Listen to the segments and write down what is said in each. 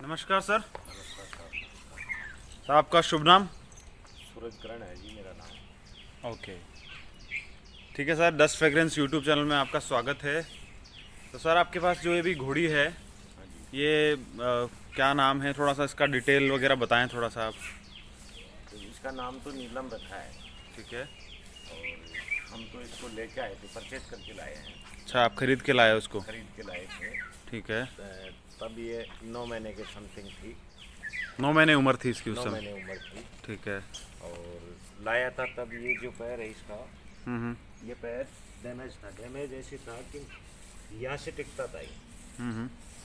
नमस्कार सर। आपका शुभ नाम? सूरज करण है जी मेरा नाम। ओके, ठीक है sir. Dust fragrance YouTube channel में आपका स्वागत है। तो सर आपके पास जो ये भी घोड़ी है, ये क्या नाम है? थोड़ा सा इसका डिटेल वगैरह बताएं थोड़ा सा आप। तो इसका नाम तो नीलम रखा है। ठीक है। और हम तो इसको लेके आए थे, परचेज करके लाए हैं। अच्छा, आप खरीद के लाए उसको? खरीद के लाए थे। ठीक है। तब ये 9 महीने के समथिंग थी। 9 महीने उम्र थी इसकी उस 9 समय? महीने उम्र थी। ठीक है। और लाया था तब ये जो पैर है इसका, ये पैर डैमेज था। डैमेज ऐसे था कि यहाँ से टिकता था ये,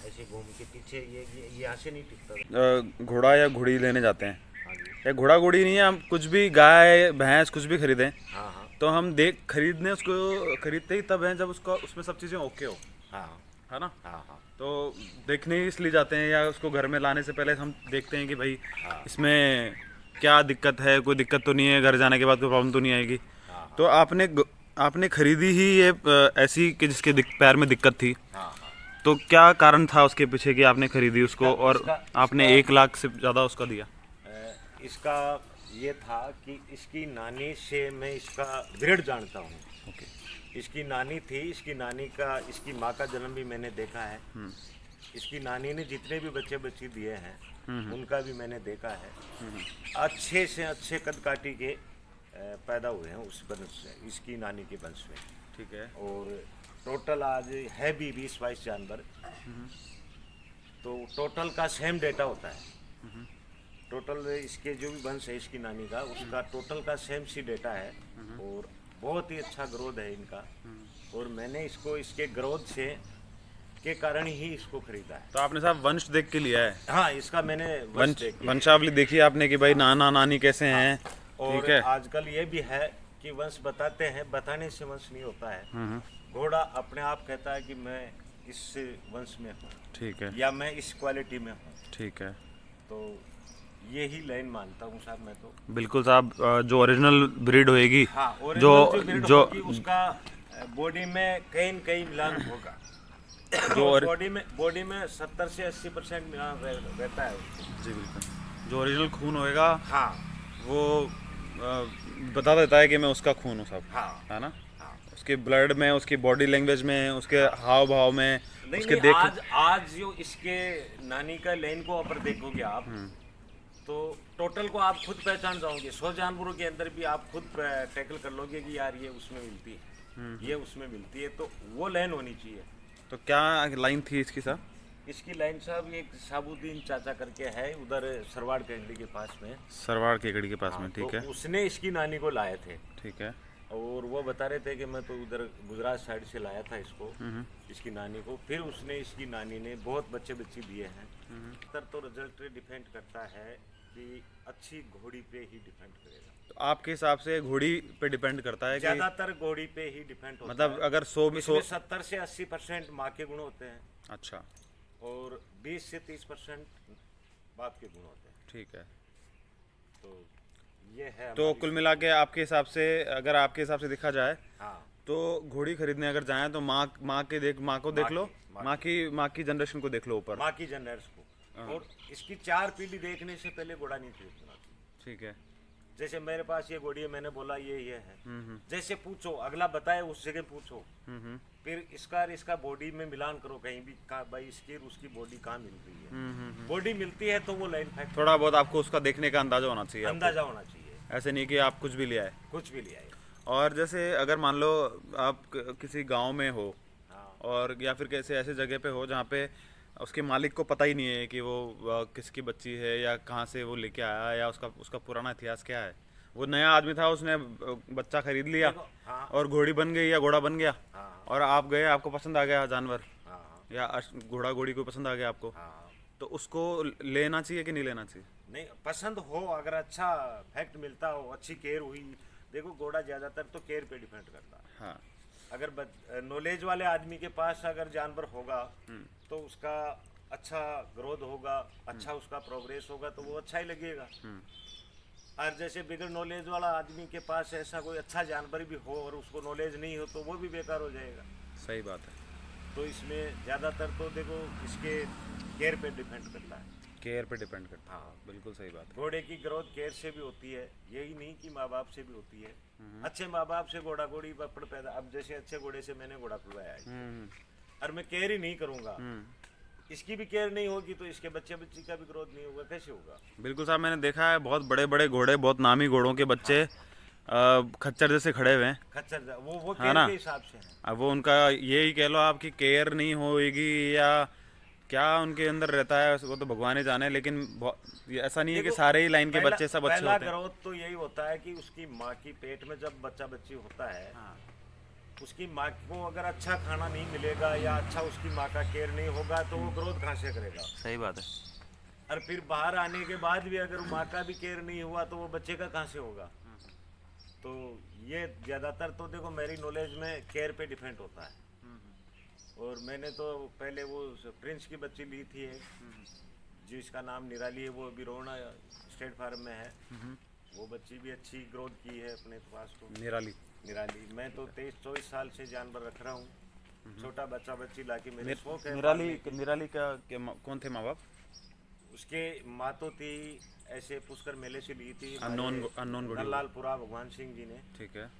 ऐसे घूम के पीछे ये यहाँ से नहीं टिकता था। घोड़ा या घोड़ी लेने जाते हैं, हाँ जी। या घोड़ा घोड़ी नहीं है, हम कुछ भी गाय भैंस कुछ भी खरीदें हाँ हाँ तो हम खरीदने उसको खरीदते ही तब हैं जब उसका उसमें सब चीज़ें ओके हो, हाँ है ना? हाँ हाँ। तो देखने इसलिए जाते हैं, या उसको घर में लाने से पहले हम देखते हैं कि भाई हाँ। इसमें क्या दिक्कत है, कोई दिक्कत तो नहीं है, घर जाने के बाद कोई प्रॉब्लम तो नहीं आएगी। हाँ। तो आपने खरीदी ही ये ऐसी कि जिसके पैर में दिक्कत थी। हाँ हाँ। तो क्या कारण था उसके पीछे कि आपने खरीदी उसको और आपने 1 लाख से ज़्यादा उसका दिया? इसका ये था कि इसकी नानी से मैं इसका ब्रीड जानता हूँ। ओके। इसकी नानी थी, इसकी माँ का जन्म भी मैंने देखा है। इसकी नानी ने जितने भी बच्चे बच्ची दिए हैं उनका भी मैंने देखा है। अच्छे से अच्छे कद काटी के पैदा हुए हैं उस वंश से, इसकी नानी के वंश में। ठीक है। और टोटल आज है भी 20-22 जानवर। तो टोटल का सेम डेटा होता है। टोटल इसके जो भी वंश है इसकी नानी का, उसका टोटल का सेम सी डेटा है। और बहुत ही अच्छा ग्रोथ है इनका। और मैंने इसको इसके ग्रोथ से के कारण ही इसको खरीदा है। तो आपने साहब वंश देख के लिया है? हाँ, इसका मैंने वंशावली देखी आपने कि भाई नाना नानी कैसे हैं? और ठीक है। आजकल ये भी है कि वंश बताते हैं, बताने से वंश नहीं होता है। घोड़ा अपने आप कहता है कि मैं इस वंश में हूँ। ठीक है। या मैं इस क्वालिटी में हूँ। ठीक है। तो ये ही लाइन मानता हूँ साहब मैं तो। बिल्कुल साहब, जो ओरिजिनल ब्रीड होएगी, हाँ, जो जो उसका बॉडी में कहीं न कहीं मिलान होगा। जो बॉडी में 70 से 80% मिलान रहता है उसको। जी बिल्कुल। जो ओरिजिनल खून होएगा, हाँ, वो बता देता है कि मैं उसका खून हूँ साहब। हाँ, है ना? हाँ। उसके ब्लड में, उसकी बॉडी लैंग्वेज में, उसके हाव भाव में, उसके देख। आज जो इसके नानी का लाइन को ऊपर देखोगे आप, तो टोटल को आप खुद पहचान जाओगे। 100 जानवरों के अंदर भी आप खुद टैकल कर लोगे कि यार ये उसमें मिलती है, ये उसमें मिलती है। तो वो लाइन होनी चाहिए। तो क्या लाइन थी इसकी साहब? इसकी लाइन साहब एक साबुद्दीन चाचा करके है उधर सरवाड़ केंद्री के पास में। सरवाड़ केकड़ी के पास में। ठीक तो है। उसने इसकी नानी को लाए थे। ठीक है। और वो बता रहे थे कि मैं तो उधर गुजरात साइड से लाया था इसको, इसकी नानी को। फिर उसने इसकी नानी ने बहुत बच्चे बच्ची दिए हैं। तो रिजल्ट डिपेंड करता है कि अच्छी घोड़ी पे ही डिपेंड करेगा। तो आपके हिसाब से घोड़ी पे डिपेंड करता है कि ज्यादातर घोड़ी पे ही डिपेंड होता मतलब है। अगर 100 में 100 70 से 80% माँ के गुण होते हैं। अच्छा। और 20 से 30% बाप के गुण होते हैं। ठीक है। तो ये है। तो कुल मिला के आपके हिसाब से, अगर आपके हिसाब से देखा जाए, हाँ, तो घोड़ी खरीदने अगर जाएं तो माँ को देख लो, माँ की जनरेशन को देख लो ऊपर, माँ की जनरेशन को। और इसकी 4 पीढ़ी देखने से पहले घोड़ा नहीं खरीदना। ठीक है। जैसे मेरे पास ये घोड़ी है, मैंने बोला ये है। जैसे पूछो, अगला बताए उस जगह पूछो। फिर इसका बॉडी में मिलान करो कहीं भी, भाई इसकी उसकी बॉडी कहाँ मिल रही है। बॉडी मिलती है तो वो लाइन फैक्ट। थोड़ा बहुत आपको उसका देखने का अंदाजा होना चाहिए। अंदाजा होना चाहिए। ऐसे नहीं कि आप कुछ भी ले आए। कुछ भी ले आए। और जैसे अगर मान लो आप किसी गांव में हो और या फिर कैसे ऐसे जगह पे हो जहाँ पे उसके मालिक को पता ही नहीं है कि वो किसकी बच्ची है या कहाँ से वो लेके आया या उसका उसका पुराना इतिहास क्या है। वो नया आदमी था, उसने बच्चा खरीद लिया देखो, हाँ और घोड़ी बन गई या घोड़ा बन गया, हाँ और आप गए, आपको पसंद आ गया जानवर हाँ या घोड़ा घोड़ी को पसंद आ गया आपको, हाँ। तो उसको लेना चाहिए कि नहीं लेना चाहिए? नहीं, पसंद हो, अगर अच्छा फैक्ट मिलता हो, अच्छी केयर हुई। देखो, घोड़ा ज़्यादातर तो केयर पे डिपेंड करता है। हाँ। अगर नॉलेज वाले आदमी के पास अगर जानवर होगा तो उसका अच्छा ग्रोथ होगा, अच्छा उसका प्रोग्रेस होगा, तो वो अच्छा ही लगेगा। और जैसे बिगर नॉलेज वाला आदमी के पास ऐसा कोई अच्छा जानवर भी हो और उसको नॉलेज नहीं हो तो वो भी बेकार हो जाएगा। सही बात है। तो इसमें ज़्यादातर तो देखो इसके केयर पे डिपेंड करता है। केयर पे डिपेंड करता है। हाँ। बिल्कुल सही बात है। घोड़े की ग्रोथ केयर से भी होती है, यही नहीं कि माँ बाप से भी होती है। अच्छे माँ बाप से घोड़ा घोड़ी बप्पड़ पैदा, अब जैसे अच्छे घोड़े से मैंने घोड़ा खुलवाया है और मैं केयर ही नहीं करूँगा, इसकी भी केयर नहीं होगी तो इसके बच्चे बच्ची का भी ग्रोथ नहीं होगा, कैसे होगा? बिल्कुल साहब, मैंने देखा है बहुत बड़े बड़े घोड़े, बहुत नामी घोड़ों के बच्चे खच्चर जैसे खड़े हुए हैं। खच्चर वो है केयर ना? के हिसाब से है। अब वो उनका यही कह लो आपकी केयर नहीं होएगी या क्या उनके अंदर रहता है वो तो भगवान ही जाने, लेकिन ये ऐसा नहीं है कि देखो, सारे ही लाइन के बच्चे सब अच्छे पहला होते हैं। ग्रोथ तो यही होता है कि उसकी माँ की पेट में जब बच्चा बच्ची होता है, उसकी माँ को अगर अच्छा खाना नहीं मिलेगा या अच्छा उसकी माँ का केयर नहीं होगा तो वो ग्रोथ कहाँ से करेगा? सही बात है। और फिर बाहर आने के बाद भी अगर माँ का भी केयर नहीं हुआ तो वो बच्चे का कहाँ से होगा? तो ये ज़्यादातर तो देखो मेरी नॉलेज में केयर पे डिपेंड होता है। और मैंने तो पहले वो प्रिंस की बच्ची ली थी एक, जिसका नाम निराली है, वो बिरोना स्टेट फार्म में है। वो बच्ची भी अच्छी ग्रोथ की है अपने पास। तो निराली। निराली मैं तो 23-24 साल से जानवर रख रहा हूँ। छोटा बच्चा बच्ची लाके मेरे शौक है। निराली निराली का कौन थे माँ बाप? उसके माँ तो थी ऐसे पुष्कर मेले से ली थी, अननोन घोड़ी। नलालपुरा भगवान सिंह जी ने। ठीक है।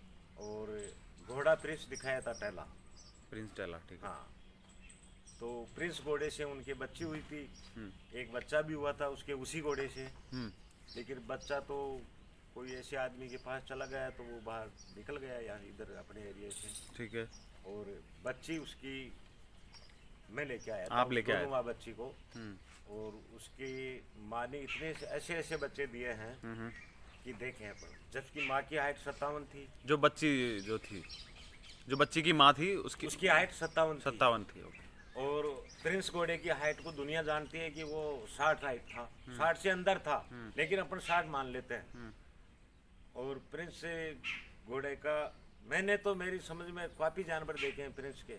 और घोड़ा प्रिंस दिखाया था टेला। प्रिंस टेला। ठीक है। हाँ, तो प्रिंस घोड़े से उनकी बच्ची हुई थी, एक बच्चा भी हुआ था उसके उसी घोड़े से। लेकिन बच्चा तो कोई ऐसे आदमी के पास चला गया तो वो बाहर निकल गया यहाँ इधर अपने एरिया से। ठीक है। और बच्ची उसकी मैं लेके आया आप लेके आए? माँ बच्ची को। और उसकी माँ ने इतने ऐसे ऐसे बच्चे दिए हैं कि देखें अपन। जबकि माँ की हाइट 57 थी। जो बच्ची जो थी, जो बच्ची की माँ थी उसकी हाइट 57 थी। ओके। और प्रिंस घोड़े की हाइट को दुनिया जानती है कि वो 60 हाइट था, 60 से अंदर था, लेकिन अपन 60 मान लेते हैं। और प्रिंस घोड़े का मैंने तो मेरी समझ में काफ़ी जानवर देखे हैं प्रिंस के,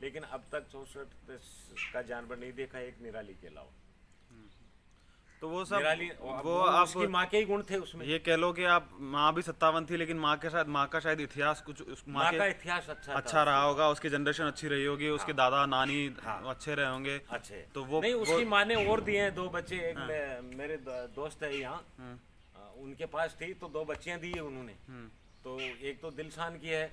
लेकिन अब तक 64 का जानवर नहीं देखा एक निराली के अलावा। तो वो सब निराली वो आप आप माँ के ही गुण थे उसमें। ये कह लो कि आप माँ भी 57 थी, लेकिन माँ का शायद इतिहास कुछ माँ का इतिहास अच्छा रहा होगा, उसकी जनरेशन अच्छी रही होगी, उसके दादा नानी अच्छे रहे होंगे। अच्छे तो वो नहीं, उसकी माँ ने और दिए हैं 2 बच्चे। एक मेरे दोस्त है यहाँ, उनके पास थी तो 2 बच्चियां दी है उन्होंने। तो एक तो दिलशान की है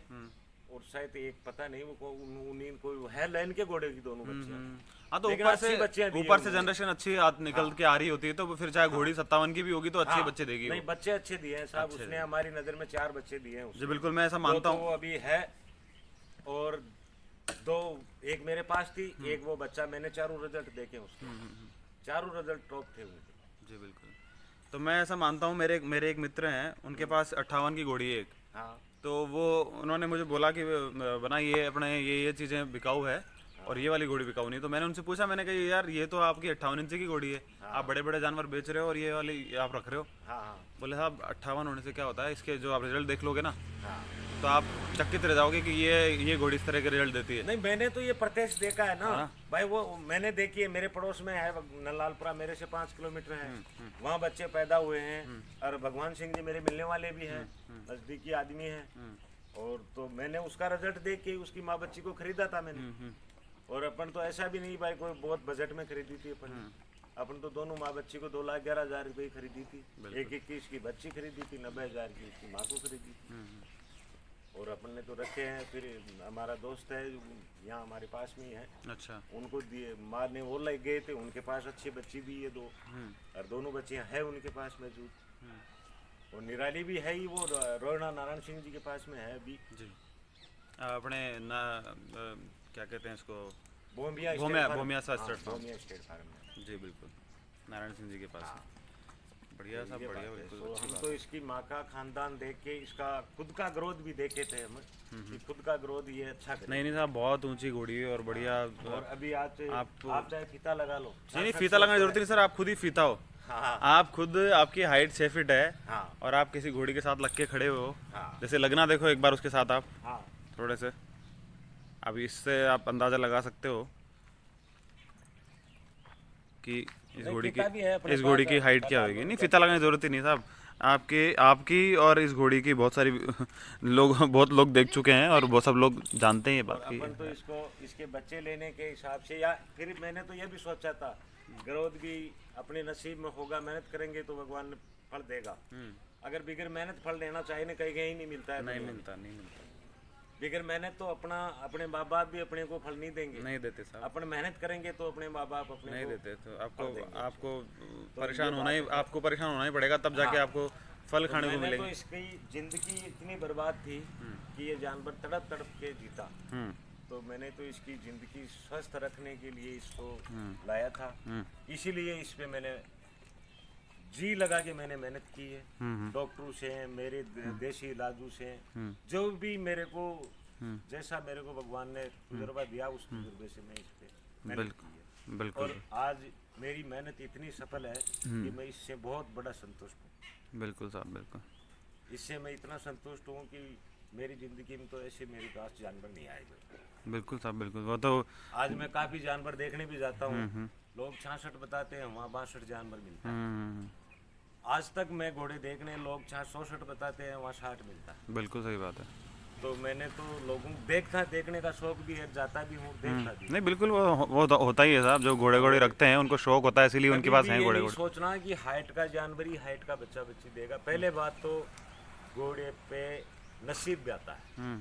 और शायद एक पता नहीं वो उन्हीं कोई है लाइन के घोड़े की दोनों बच्चियां। हाँ, तो लेकिन ऊपर से जनरेशन अच्छी निकल के आ रही होती है, तो फिर चाहे घोड़ी 57 की भी होगी तो अच्छे बच्चे देगी। नहीं, बच्चे अच्छे दिए हैं साहब, उसने हमारी नजर में 4 बच्चे दिए हैं जी बिल्कुल, मैं ऐसा मानता हूँ। वो अभी है। और 2 एक मेरे पास थी, एक वो बच्चा। मैंने चारों रिजल्ट देखे उसके, चारों रिजल्ट टॉप थे उनके। जी बिल्कुल। तो मैं ऐसा मानता हूँ, मेरे एक मित्र हैं, उनके पास 58 की घोड़ी है एक। हाँ, तो वो उन्होंने मुझे बोला कि बना ये अपने ये चीज़ें बिकाऊ है और ये वाली घोड़ी बिकाऊ नहीं। तो मैंने उनसे पूछा, मैंने कहा यार ये तो आपकी 58 इंच की घोड़ी है, आप बड़े बड़े जानवर बेच रहे हो और ये वाली आप रख रहे हो। हाँ, बोले साहब 58 होने से क्या होता है, इसके जो आप रिजल्ट देख लोगे ना हाँ। तो आप चकित रह जाओगे कि ये घोड़ी इस तरह के रिजल्ट देती है। नहीं, मैंने तो ये प्रत्यक्ष देखा है ना भाई। वो मैंने देखी है, मेरे पड़ोस में है नलालपुरा, मेरे से 5 किलोमीटर है। वहाँ बच्चे पैदा हुए हैं और भगवान सिंह जी मेरे मिलने वाले भी हैं, नजदीकी आदमी हैं। और तो मैंने उसका रिजल्ट देख के उसकी माँ बच्ची को खरीदा था मैंने। और अपन तो ऐसा भी नहीं भाई कोई बहुत बजट में खरीदी थी अपन तो दोनों माँ बच्ची को 2,11,000 रुपये खरीदी थी। एक 21 की बच्ची खरीदी थी, 90,000 की उसकी माँ को खरीदी थी। और अपन ने तो रखे हैं। फिर हमारा दोस्त है यहाँ हमारे पास में ही है, अच्छा, उनको दिए, माँ ने वो ले गए थे, उनके पास अच्छी बच्ची भी है 2, और दोनों बच्चियाँ हैं उनके पास मौजूद। और निराली भी है ही, वो रोहना नारायण सिंह जी के पास में है अभी। जी। अपने क्या कहते हैं इसको, भूमिया भूमिया सा स्टेट फार्म। भूमिया स्टेट फार्म में। जी बिल्कुल, नारायण सिंह जी के पास है। बढ़िया साहब, ये बढ़िया बात है। बिल्कुल, तो अच्छी हम बात तो है। इसकी माँ का खानदान देख के इसका खुद का ग्रोथ भी देखे थे हम कि खुद का ग्रोथ ये अच्छा करे। नहीं नहीं साहब, बहुत ऊंची घोड़ी है और बढ़िया। और अभी आज आप- आप चाहे फीता लगा लो। नहीं नहीं, फीता लगाने की जरूरत नहीं सर, आप खुद ही फीता हो। हाँ आप खुद, आपकी हाइट 6 फीट है हाँ और आप किसी घोड़ी के साथ लग के खड़े हो, हाँ जैसे लगना देखो एक बार उसके साथ आप हाँ। थोड़े से, अब इससे आप अंदाज़ा लगा सकते हो कि इस नहीं, घोड़ी फीता भी है अपने की, इस घोड़ी पास, की हाइट क्या होगी। नहीं, फीता लगाने की जरूरत ही नहीं साहब, आपकी आपकी और इस घोड़ी की बहुत सारी बहुत लोग देख चुके हैं और बहुत सब लोग जानते हैं ये और बात की। अपन तो इसको इसके बच्चे लेने के हिसाब से, या फिर मैंने तो ये भी सोचा था ग्रोथ भी अपने नसीब में होगा, मेहनत करेंगे तो भगवान फल देगा। अगर बिगर मेहनत फल देना चाहिए ना, कहीं नहीं मिलता है। नहीं दुनिया में। मिलता, नहीं मिलता, बिगर मेहनत तो अपने माँ बाप भी अपने को फल नहीं देंगे। नहीं देते साहब, अपन मेहनत करेंगे तो अपने माँ बाप अपने नहीं को देते। तो फल देंगे। आपको आपको परेशान होना ही पड़ेगा, तब जाके आपको फल खाने को मैंने तो मिलेंगे। इसकी जिंदगी इतनी बर्बाद थी कि ये जानवर तड़प तड़प के जीता। हम्म तो मैंने तो इसकी जिंदगी स्वस्थ रखने के लिए इसको लाया था। इसीलिए इस पे मैंने जी लगा के मैंने मेहनत की है। डॉक्टरों से, मेरे देसी इलाजों से, जो भी मेरे को जैसा मेरे को भगवान ने तजुर्बा दिया, उस तजुर्बे से मैं इस पे मेहनत की है। बिल्कुल और आज मेरी मेहनत इतनी सफल है कि मैं इससे बहुत बड़ा संतुष्ट हूँ। बिल्कुल साहब, बिल्कुल। इससे मैं इतना संतुष्ट हूँ कि मेरी ज़िंदगी में तो ऐसे मेरे पास जानवर नहीं आएगा। बिल्कुल साहब, बिल्कुल। वो तो आज मैं काफ़ी जानवर देखने भी जाता हूँ, लोग 66 बताते हैं, वहाँ 62 जानवर मिलता है। आज तक मैं घोड़े देखने, लोग 64 बताते हैं, वहाँ 60 मिलता है। बिल्कुल सही बात है। तो मैंने तो लोगों देखने का शौक भी है, जाता भी हूँ, देखता भी हूँ। नहीं बिल्कुल, वो तो होता ही है साहब, जो घोड़े घोड़े रखते हैं उनको शौक होता है, इसीलिए उनके पास कभी हैं भी ये घोड़े नहीं घोड़े। सोचना कि हाइट का जानवर ही हाइट का बच्चा बच्ची देगा। पहले बात तो घोड़े पे नसीब भी आता है।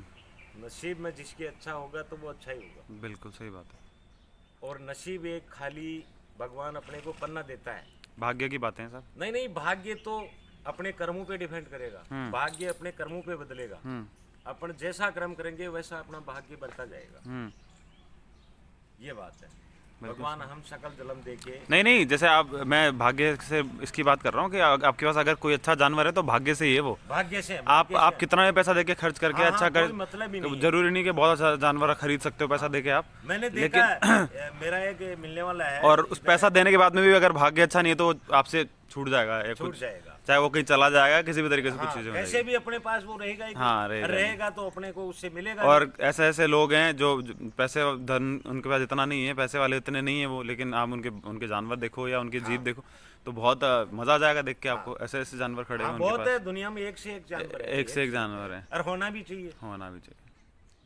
नसीब में जिसके अच्छा होगा तो वो अच्छा ही होगा। बिल्कुल सही बात है। और नसीब एक खाली भगवान अपने को पन्ना देता है। भाग्य की बातें हैं साहब। नहीं नहीं, भाग्य तो अपने कर्मों पे डिपेंड करेगा। भाग्य अपने कर्मों पे बदलेगा। अपन जैसा कर्म करेंगे वैसा अपना भाग्य बढ़ता जाएगा। ये बात है। भगवान हम सकल जन्म देके, नहीं नहीं, जैसे आप, मैं भाग्य से इसकी बात कर रहा हूँ कि आपके पास अगर कोई अच्छा जानवर है तो भाग्य से ही है वो। भाग्य से आप कितना भी पैसा देके खर्च करके हाँ, अच्छा कोई कर, मतलब ही नहीं है। जरूरी नहीं कि बहुत अच्छा जानवर खरीद सकते हो पैसा देके आप। मैंने देखा है, मेरा एक मिलने वाला है, और उस पैसा देने के बाद में भी अगर भाग्य अच्छा नहीं है तो वो आपसे छूट जाएगा या छूट कुछ, जाएगा। चाहे वो कहीं चला जाएगा, किसी भी तरीके से कुछ हाँ, चीजें हो कैसे जाएगी। भी अपने पास वो रहेगा ही। हाँ, रहेगा। तो अपने को उससे मिलेगा। और ऐसे ऐसे लोग हैं जो पैसे, धन उनके पास इतना नहीं है, पैसे वाले इतने नहीं है वो, लेकिन आप उनके जानवर देखो या उनकी जीप देखो तो बहुत मजा आ जाएगा देख के आपको। ऐसे ऐसे जानवर खड़े हैं हाँ, उनके बहुत है पास, दुनिया में, एक से एक जानवर है। एक से एक जानवर है, और होना भी चाहिए। होना भी चाहिए।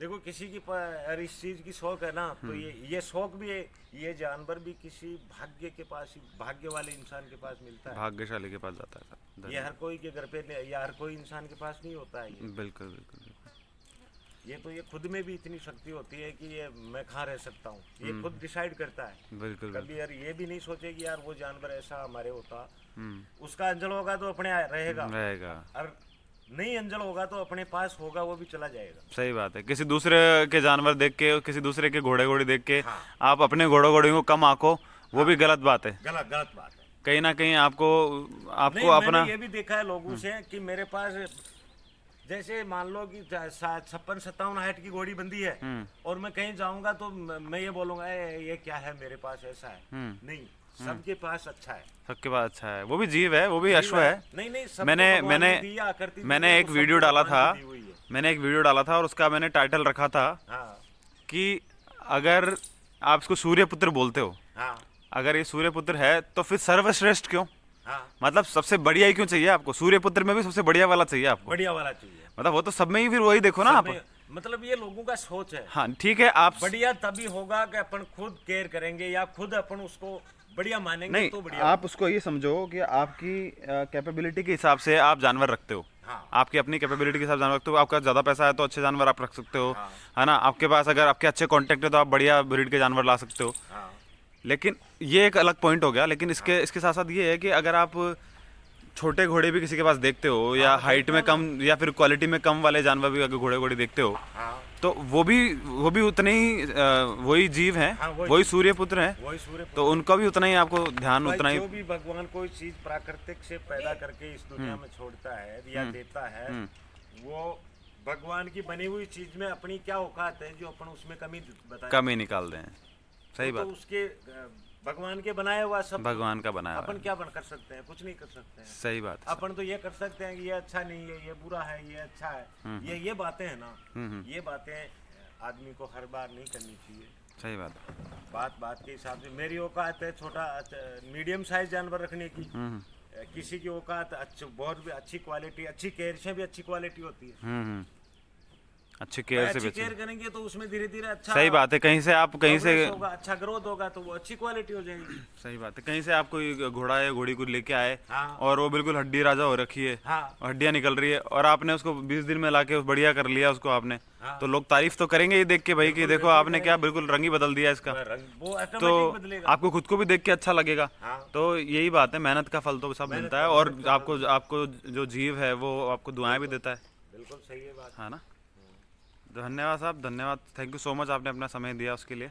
देखो किसी की अगर इस चीज की शौक है ना, तो ये शौक भी है, ये जानवर भी किसी भाग्य के पास ही, भाग्य वाले इंसान के पास मिलता है। भाग्यशाली के पास जाता है साहब। ये हर कोई के घर पे या हर कोई इंसान के पास नहीं होता है। बिल्कुल बिल्कुल बिल्कुल। ये तो ये खुद में भी इतनी शक्ति होती है कि ये मैं कहाँ रह सकता हूँ, ये खुद डिसाइड करता है। बिल्कुल कभी यार ये भी नहीं सोचे कि यार वो जानवर ऐसा हमारे होता, उसका अंजल होगा तो अपने रहेगा, और नहीं अंजल होगा तो अपने पास होगा, वो भी चला जाएगा। सही बात है। किसी दूसरे के जानवर देख के, किसी दूसरे के घोड़े घोड़ी देख के हाँ। आप अपने घोड़े घोड़ी को कम आंको, वो भी गलत बात है। गलत बात है। कहीं ना कहीं आपको नहीं, अपना, मैंने ये भी देखा है लोगों से कि मेरे पास जैसे मान लो कि 56-57 हाइट की घोड़ी बंदी है, और मैं कहीं जाऊंगा तो मैं ये बोलूंगा ये क्या है मेरे पास ऐसा है। नहीं, सबके पास अच्छा है। सबके पास अच्छा है, वो भी जीव है, वो भी अश्व है। नहीं नहीं, मैंने एक वीडियो डाला था, और उसका मैंने टाइटल रखा था कि अगर आप इसको सूर्यपुत्र बोलते हो, अगर ये सूर्यपुत्र है तो फिर सर्वश्रेष्ठ क्यों? मतलब सबसे बढ़िया ही क्यों चाहिए आपको? सूर्यपुत्र में भी सबसे बढ़िया वाला चाहिए आपको, बढ़िया वाला चाहिए। मतलब वो तो सब में ही फिर वही देखो ना आप। मतलब ये लोगों का सोच है। हाँ ठीक है, आप बढ़िया तभी होगा कि अपन खुद केयर करेंगे या खुद अपन उसको बढ़िया मानेंगे। नहीं, तो बढ़िया। आप उसको ये समझो कि आपकी कैपेबिलिटी के हिसाब से आप जानवर रखते हो। हाँ। आपकी अपनी कैपेबिलिटी के हिसाब से जानवर रखते हो। आपका ज्यादा पैसा है तो अच्छे जानवर आप रख सकते हो। हाँ। है ना? आपके पास अगर आपके अच्छे कॉन्टेक्ट है तो आप बढ़िया ब्रीड के जानवर ला सकते हो। हाँ। लेकिन ये एक अलग पॉइंट हो गया। लेकिन इसके साथ साथ ये है कि अगर आप छोटे घोड़े भी किसी के पास देखते हो या हाइट में कम या फिर क्वालिटी में कम वाले जानवर भी अगर घोड़े देखते हो, तो वो भी उतने ही वही जीव हैं, हाँ, वही सूर्यपुत्र हैं, वही सूर्य तो उनका भी उतना ही आपको ध्यान भाई, उतना ही। जो भी भगवान कोई चीज प्राकृतिक से पैदा करके इस दुनिया में छोड़ता है या देता है, वो भगवान की बनी हुई चीज में अपनी क्या औकात है जो अपन उसमें कमी बताए। कमी निकाल दें। सही तो बात। उसके भगवान के बनाया हुआ सब भगवान का बनाया हुआ अपन है। क्या कर सकते हैं? कुछ नहीं कर सकते हैं। सही बात है। अपन तो ये कर सकते हैं कि ये अच्छा नहीं है, ये बुरा है, ये अच्छा है, ये बातें हैं ना, ये बातें आदमी को हर बार नहीं करनी चाहिए। सही बात है। बात के हिसाब से मेरी औकात है छोटा मीडियम साइज जानवर रखने की, किसी की औकात बहुत भी अच्छी क्वालिटी, अच्छी केयर से भी अच्छी क्वालिटी होती है। अच्छी केयर से अच्छी बेचें। केयर करेंगे तो उसमें धीरे धीरे अच्छा सही बात है। कहीं से आप कहीं से progress होगा, अच्छा ग्रोथ होगा तो वो अच्छी क्वालिटी हो जाएगी। सही बात है। कहीं से आप कोई घोड़ा या घोड़ी को लेके आए हाँ। और वो बिल्कुल हड्डी राजा हो रखी है, हाँ और हड्डियां निकल रही है, और आपने उसको 20 दिन में लाके बढ़िया कर लिया उसको आपने, हाँ। तो लोग तारीफ तो करेंगे ही देख के भाई कि देखो आपने क्या बिल्कुल रंग ही बदल दिया इसका। वो तो ऑटोमेटिक बदलेगा। आपको खुद को भी देख के अच्छा लगेगा। हाँ। तो यही बात है, मेहनत का फल तो सब मिलता है, और आपको जो जीव है वो आपको दुआएं भी देता है। बिल्कुल सही है बात। है ना। धन्यवाद साहब, धन्यवाद, थैंक यू सो मच, आपने अपना समय दिया उसके लिए।